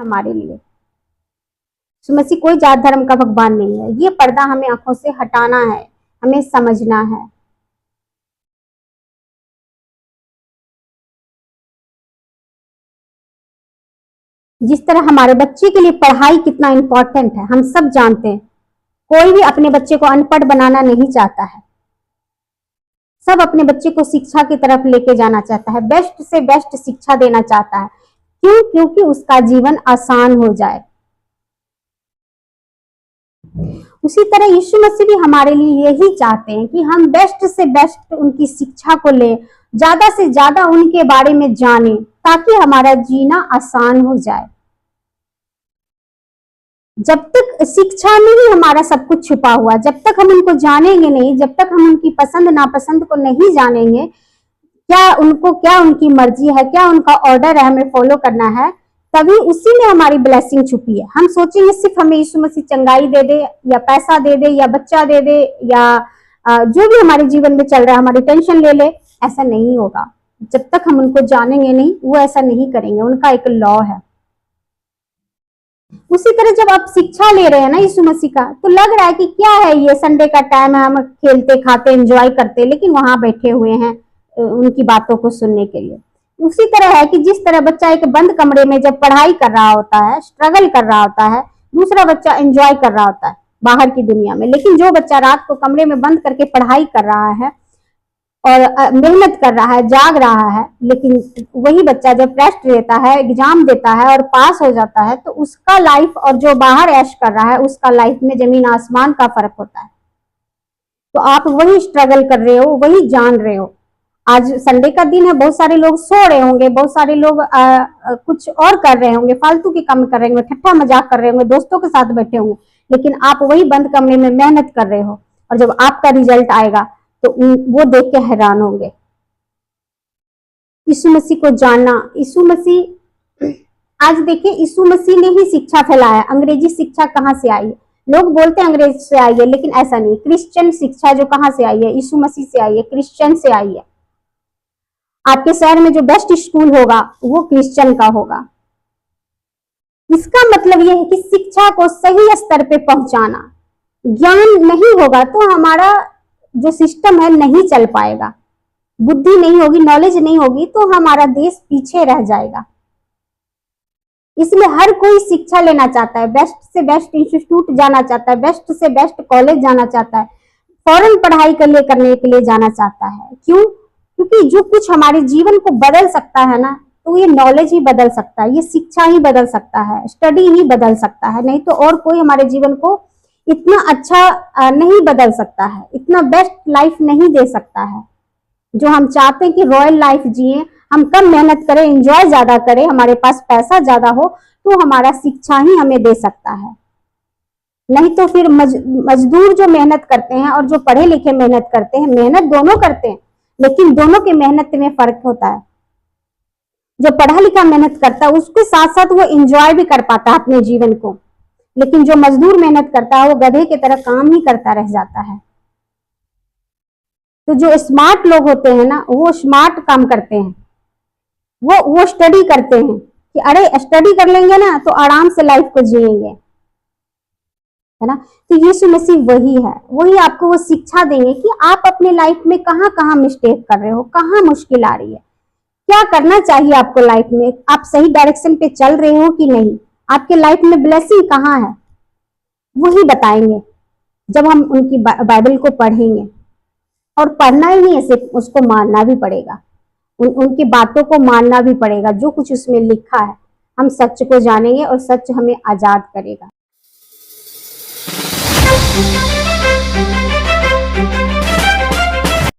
हमारे लिए। यीशु मसीह कोई जात धर्म का भगवान नहीं है। ये पर्दा हमें आंखों से हटाना है, हमें समझना है। जिस तरह हमारे बच्चे के लिए पढ़ाई कितना इंपॉर्टेंट है, हम सब जानते हैं। कोई भी अपने बच्चे को अनपढ़ बनाना नहीं चाहता है। सब अपने बच्चे को शिक्षा की तरफ लेके जाना चाहता है, बेस्ट से बेस्ट शिक्षा देना चाहता है। क्यों? क्योंकि उसका जीवन आसान हो जाए। उसी तरह यीशु मसीह भी हमारे लिए यही चाहते हैं कि हम बेस्ट से बेस्ट उनकी शिक्षा को लें, ज्यादा से ज्यादा उनके बारे में जानें, ताकि हमारा जीना आसान हो जाए। जब तक शिक्षा में ही हमारा सब कुछ छुपा हुआ, जब तक हम उनको जानेंगे नहीं, जब तक हम उनकी पसंद नापसंद को नहीं जानेंगे, क्या उनकी मर्जी है, क्या उनका ऑर्डर है, हमें फॉलो करना है, तभी उसी में हमारी ब्लेसिंग छुपी है। हम सोचेंगे सिर्फ हमें यीशु मसीह चंगाई दे दे या पैसा दे दे या बच्चा दे दे या जो भी हमारे जीवन में चल रहा है हमारी टेंशन ले ले, ऐसा नहीं होगा। जब तक हम उनको जानेंगे नहीं, वो ऐसा नहीं करेंगे। उनका एक लॉ है। उसी तरह जब आप शिक्षा ले रहे हैं ना यीशु मसीह का, तो लग रहा है कि क्या है ये, संडे का टाइम है, हम खेलते खाते एंजॉय करते, लेकिन वहां बैठे हुए हैं उनकी बातों को सुनने के लिए। उसी तरह है कि जिस तरह बच्चा एक बंद कमरे में जब पढ़ाई कर रहा होता है, स्ट्रगल कर रहा होता है, दूसरा बच्चा एंजॉय कर रहा होता है बाहर की दुनिया में। लेकिन जो बच्चा रात को कमरे में बंद करके पढ़ाई कर रहा है और मेहनत कर रहा है, जाग रहा है, लेकिन वही बच्चा जब टेस्ट देता है, एग्जाम देता है और पास हो जाता है, तो उसका लाइफ और जो बाहर ऐश कर रहा है उसका लाइफ में जमीन आसमान का फर्क होता है। तो आप वही स्ट्रगल कर रहे हो, वही जान रहे हो। आज संडे का दिन है, बहुत सारे लोग सो रहे होंगे, बहुत सारे लोग कुछ और कर रहे होंगे, फालतू के काम कर रहे होंगे, ठट्ठा मजाक कर रहे होंगे, दोस्तों के साथ बैठे होंगे, लेकिन आप वही बंद कमरे में मेहनत कर रहे हो। और जब आपका रिजल्ट आएगा तो वो देख के हैरान होंगे। यीशु मसीह को जानना, यीशु मसीह, आज देखिए यीशु मसीह ने ही शिक्षा फैलाया। अंग्रेजी शिक्षा कहाँ से आई है? लोग बोलते हैं अंग्रेज से आई है, लेकिन ऐसा नहीं। क्रिश्चियन शिक्षा जो कहाँ से आई है? यीशु मसीह से आई है, क्रिश्चियन से आई है। आपके शहर में जो बेस्ट स्कूल होगा वो क्रिश्चियन का होगा। इसका मतलब यह है कि शिक्षा को सही स्तर पे पहुंचाना। ज्ञान नहीं होगा तो हमारा जो सिस्टम है नहीं चल पाएगा। बुद्धि नहीं होगी, नॉलेज नहीं होगी, तो हमारा देश पीछे रह जाएगा। इसलिए हर कोई शिक्षा लेना चाहता है, बेस्ट से बेस्ट इंस्टीट्यूट जाना चाहता है, बेस्ट से बेस्ट कॉलेज जाना चाहता है, फॉरेन पढ़ाई करने के लिए जाना चाहता है। क्यों? क्योंकि जो कुछ हमारे जीवन को बदल सकता है ना, तो ये नॉलेज ही बदल सकता है, ये शिक्षा ही बदल सकता है, स्टडी ही बदल सकता है। नहीं तो और कोई हमारे जीवन को इतना अच्छा नहीं बदल सकता है, इतना बेस्ट लाइफ नहीं दे सकता है। जो हम चाहते हैं कि रॉयल लाइफ जिए, हम कम मेहनत करें, एंजॉय ज्यादा करें, हमारे पास पैसा ज्यादा हो, तो हमारा शिक्षा ही हमें दे सकता है। नहीं तो फिर मजदूर जो मेहनत करते हैं और जो पढ़े लिखे मेहनत करते हैं, मेहनत दोनों करते हैं, लेकिन दोनों के मेहनत में फर्क होता है। जो पढ़ा लिखा मेहनत करता है उसके साथ साथ वो एंजॉय भी कर पाता है अपने जीवन को, लेकिन जो मजदूर मेहनत करता है वो गधे की तरह काम ही करता रह जाता है। तो जो स्मार्ट लोग होते हैं ना, वो स्मार्ट काम करते हैं, वो स्टडी करते हैं कि अरे स्टडी कर लेंगे ना तो आराम से लाइफ को जिएंगे, है ना। तो यीशु मसीह वही है, वही आपको वो शिक्षा देंगे कि आप अपने लाइफ में कहाँ कहाँ मिस्टेक कर रहे हो, कहाँ मुश्किल आ रही है, क्या करना चाहिए आपको लाइफ में, आप सही डायरेक्शन पे चल रहे हो कि नहीं, आपके लाइफ में ब्लेसिंग कहाँ है, वही बताएंगे जब हम उनकी बाइबल को पढ़ेंगे। और पढ़ना ही नहीं है सिर्फ, उसको मानना भी पड़ेगा, उनकी बातों को मानना भी पड़ेगा। जो कुछ उसमें लिखा है, हम सच को जानेंगे और सच हमें आजाद करेगा।